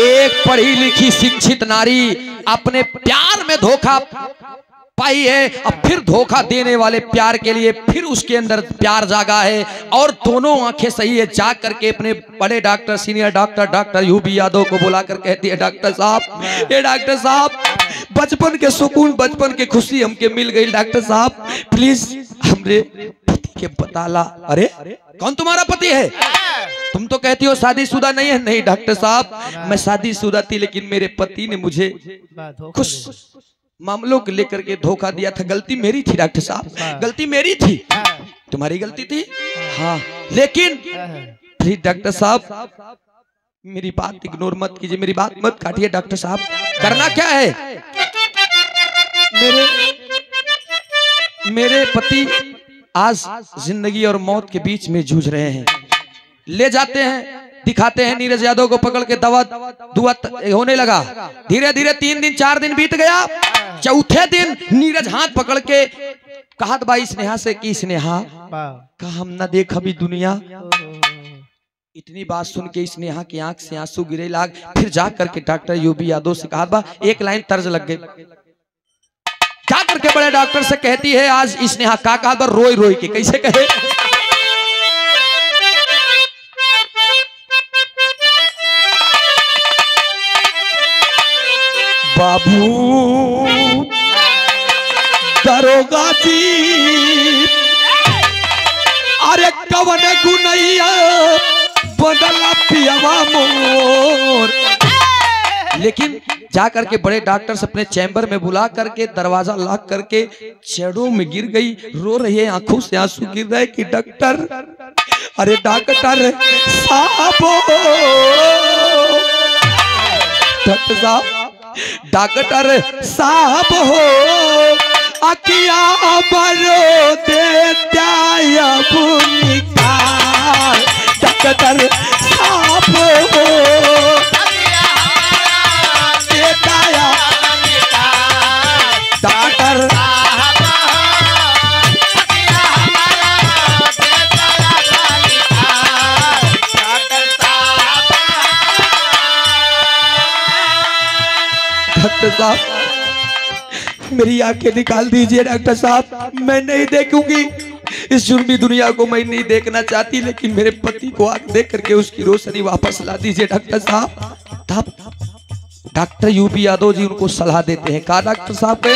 एक पढ़ी लिखी शिक्षित नारी अपने प्यार में धोखा पाई है, अब फिर धोखा देने वाले प्यार के लिए फिर उसके अंदर प्यार जागा है और दोनों आंखें सही है। जा करके अपने बड़े doctor senior doctor UP Yadav को बुला कर कहती है, डॉक्टर साहब, ये डॉक्टर साहब, बचपन के सुकून बचपन के खुशी हमके मिल गई, डॉक्टर साहब प्लीज हमरे पति के बताला। अरे कौन तुम्हारा पति है? तुम तो कहती हो शादीशुदा नहीं है। नहीं डॉक्टर साहब, मैं शादीशुदा थी लेकिन मेरे पति ने मुझे कुछ मामलों को लेकर के धोखा दिया था। गलती मेरी थी डॉक्टर साहब, गलती मेरी थी। तुम्हारी गलती थी? हाँ, लेकिन प्लीज डॉक्टर साहब मेरी बात इग्नोर मत कीजिए, मेरी बात मत काटिए डॉक्टर साहब। करना क्या है, मेरे पति आज जिंदगी और मौत के बीच में जूझ रहे हैं। ले जाते हैं, दिखाते हैं नीरज यादव को पकड़ के, दवा दुआ होने लगा। धीरे धीरे 3 दिन 4 दिन बीत गया। चौथे दिन नीरज हाथ पकड़ के कहत भाई स्नेहा से कि स्नेहा का हम न देख अभी दुनिया। इतनी बात सुन के स्नेहा की आंख से आंसू गिरे लाग। फिर जा करके डॉक्टर यूपी यादव से कहा बा, एक लाइन तर्ज लग गई। जा करके बड़े डॉक्टर से कहती है, आज स्नेहा का कहा बा, रोई रोई के कैसे कहे, बाबू दरोगा जी, अरे कवन गुनैया बदला पियावा मोर। लेकिन जा करके बड़े डॉक्टर से अपने चैम्बर में बुला करके दरवाजा लॉक करके चेड़ों में गिर गई, रो रही है, आंखों से आंसू गिर रहे कि डॉक्टर, अरे डॉक्टर साहब, डॉक्टर साहब, डॉक्टर साहब हो, अकिया बरो देता निकाल, डॉक्टर साफ हो डॉक्टर डॉक्टर साहब मेरी आंखें निकाल दीजिए डॉक्टर साहब, मैं नहीं देखूंगी इस जुर्मी दुनिया को, मैं नहीं देखना चाहती, लेकिन मेरे पति को आंख देख करके उसकी रोशनी वापस ला दीजिए डॉक्टर साहब। तब डॉक्टर यूपी यादव जी उनको सलाह देते हैं, कहा डॉक्टर साहब के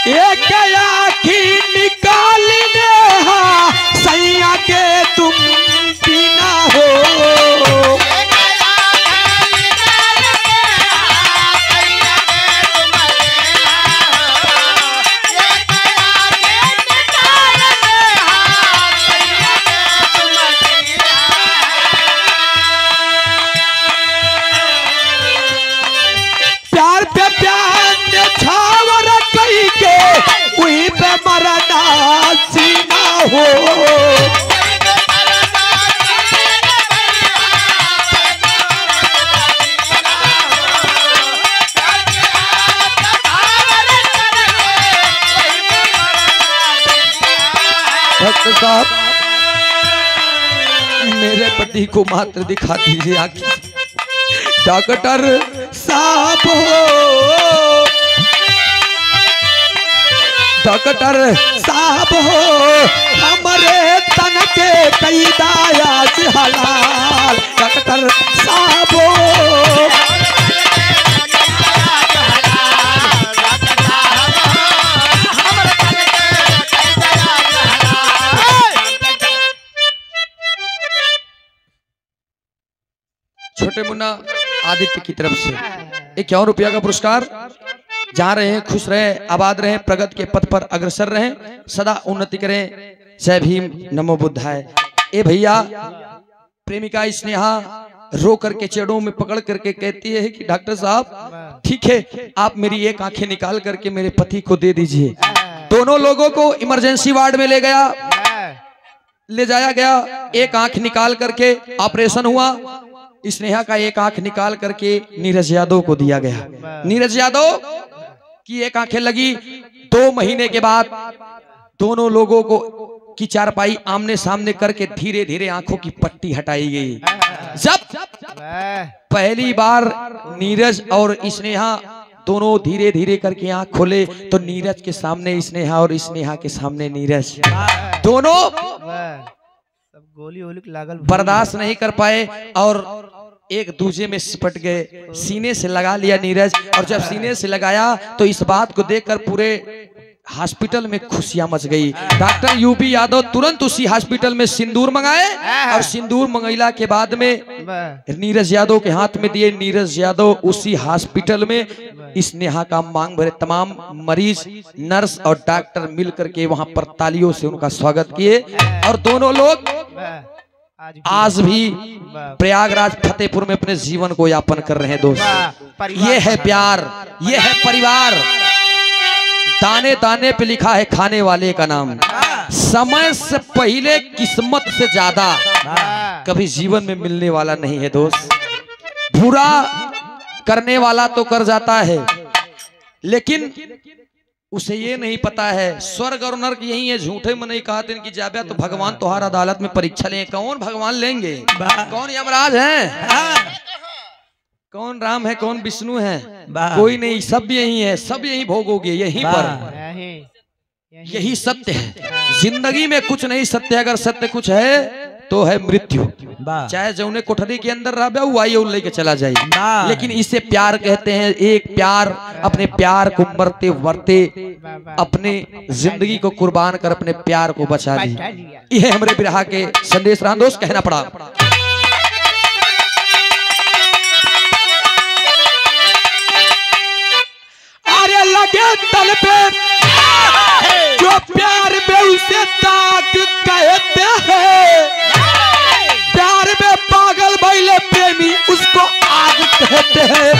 एक आँखी निकालने सैया के तुम बिना हो, प्यार पे प्यार ने छावर कई के वहीं पे मरना सीना हो, डॉक्टर साहब मेरे पति को मात्र दिखा दीजिए आंखें, डॉक्टर साहब हो, डॉक्टर साहब हो, हमारे तन के कई दाया हलाल, डॉक्टर साहब हो, छोटे मुन्ना आदित्य की तरफ से 51 रुपया का पुरस्कार। जहाँ रहे खुश रहे, आबाद रहे, प्रगति के पथ पर अग्रसर रहे, सदा उन्नति करें। जय भीम, नमो बुद्धाय। ए भैया, प्रेमिका स्नेहा रो करके चेड़ों में पकड़ करके कहती है कि डॉक्टर साहब ठीक है, आप मेरी एक आंखें निकाल करके मेरे पति को दे दीजिए। दोनों लोगों को इमरजेंसी वार्ड में ले जाया गया, एक आंख निकाल करके ऑपरेशन हुआ। स्नेहा का एक आंख निकाल करके नीरज यादव को दिया गया। नीरज यादव की एक आंखें लगी। 2 महीने के बाद दोनों लोगों को की चारपाई आमने सामने करके धीरे धीरे आंखों की पट्टी हटाई गई। जब पहली बार नीरज और स्नेहा दोनों धीरे धीरे करके आंख खोले तो नीरज के सामने स्नेहा और स्नेहा के सामने नीरज, दोनों गोली ओली लागल बर्दाश्त नहीं कर पाए और एक दूसरे में सिपट गए। सीने से लगा लिया नीरज, और जब सीने से लगाया तो इस बात को देखकर पूरे हॉस्पिटल में खुशियां मच गई। डॉक्टर यूपी यादव तुरंत उसी हॉस्पिटल में सिंदूर मंगाए और सिंदूर मंगैला के बाद में नीरज यादव के हाथ में दिए। नीरज यादव उसी हॉस्पिटल में स्नेहा का मांग भरे तमाम मरीज, नर्स और डॉक्टर मिलकर के वहां पर तालियों से उनका स्वागत किए। और दोनों लोग आज भी प्रयागराज फतेहपुर में अपने जीवन को यापन कर रहे हैं। दोस्त, ये है प्यार, ये है परिवार। दाने दाने पे लिखा है खाने वाले का नाम। समय से पहले किस्मत से ज्यादा कभी जीवन में मिलने वाला नहीं है दोस्त। बुरा करने वाला तो कर जाता है, लेकिन उसे ये नहीं पता है स्वर्ग और नरक यही है। झूठे में नहीं कहते कि जाबे तो भगवान तुम्हार अदालत में परीक्षा लें। कौन भगवान लेंगे? कौन यमराज है? कौन राम है? कौन विष्णु है? कोई नहीं, सब यही है, सब यही भोगोगे यहीं पर। यही सत्य है। जिंदगी में कुछ नहीं सत्य, अगर सत्य कुछ है तो है मृत्यु। चाहे जौने कोठरी के अंदर रह वो लेके चला जाए, लेकिन इसे प्यार कहते हैं। एक प्यार, अपने प्यार को मरते मरते अपने जिंदगी को कुर्बान कर अपने प्यार को बचा ली। यह हमारे बिरहा के संदेश रहा दोस्त, कहना पड़ा। अरे लगे तल पे जो प्यार में उसे दाग कहते हैं, प्यार में पागल भइले प्रेमी उसको आग कहते हैं।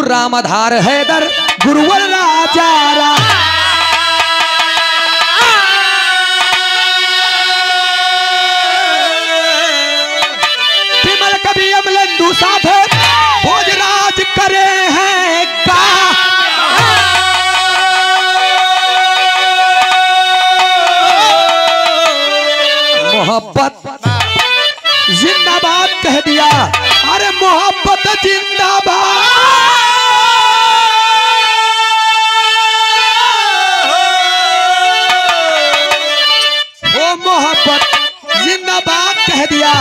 रामधार हैदर गुरुवर राजा विमल कवि अमलेंदु साथ भोजराज करे हैं का मोहब्बत जिंदाबाद कह दिया। अरे मोहब्बत जिंदाबाद, वो मोहब्बत जिंदाबाद कह दिया।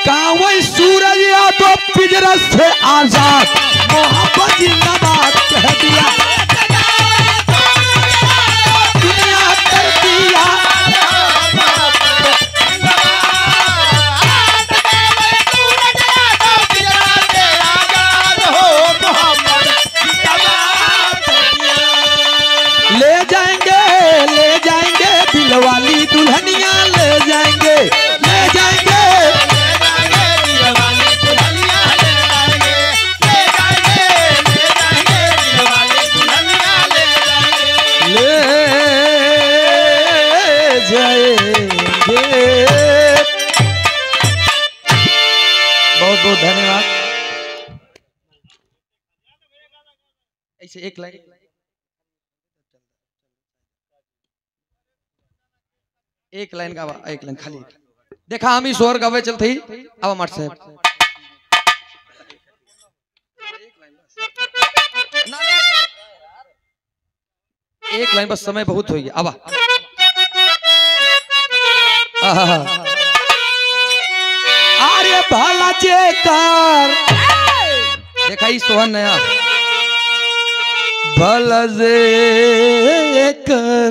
गाँव सूरज या तो पिंजरा से आजाद, मोहब्बत जिंदाबाद कह दिया। दुनिया कर दिया वाली दुल्हनिया ले जाएंगे, ले जाएंगे, ले जाएंगे। बहुत बहुत धन्यवाद। ऐसे एक लाइन का एक लाइन खाली देखा हम ईश्वर गवे चलते ही अब मठ से एक लाइन बस, समय बहुत हो गया। अब अरे भला जेकर देखा ही सोहन नया भला जेकर